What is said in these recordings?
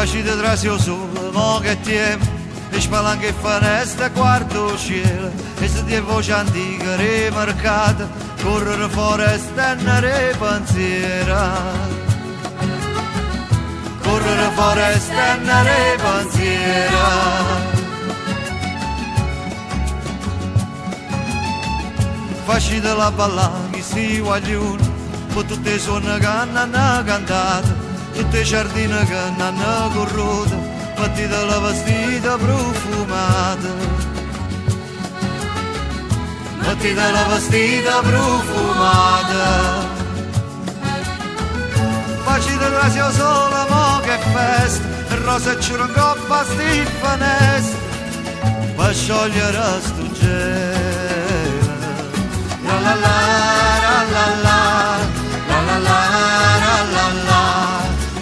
Facite trasio solo, mo che tempo, e spalanche e finestre, guardo il cielo, e se ti voce antica, rimarcata, correre fuori e stennere pensiera. Correre fuori e stennere pensiera. Facite la ballata, chi si guaglione, con tutte le suone che hanno cantato, tutte le giardine che hanno corroto, mettete la vestita profumata. Mettete la vestita profumata. Facite trasio sola, mo che festa, il rosa e ciurangoppa sti finestre, per sciogliere sto gelo. La la la, la la la, la la la, la la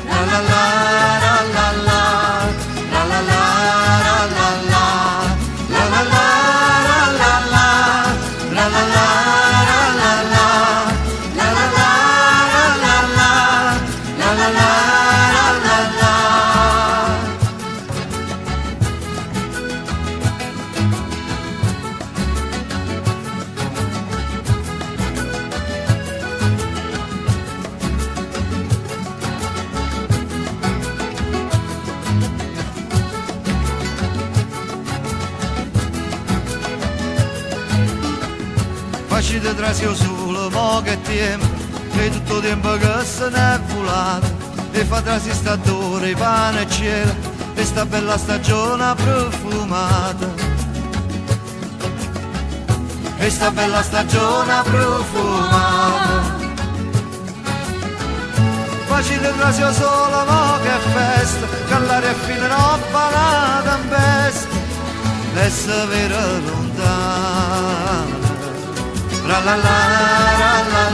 la, la la la, la la la, la la la, la la la, la la la, la la la, la la la. Facite trasio solo, mo che tempo, e tutto il tempo che se n'è volato, e fa trasi sta d'ore, pane e cielo, e sta bella stagione profumata. E sta bella stagione profumata. Facite trasio solo, mo che festa, che l'aria è fine, non fa la tempesta, e se vera lontana. La la la la la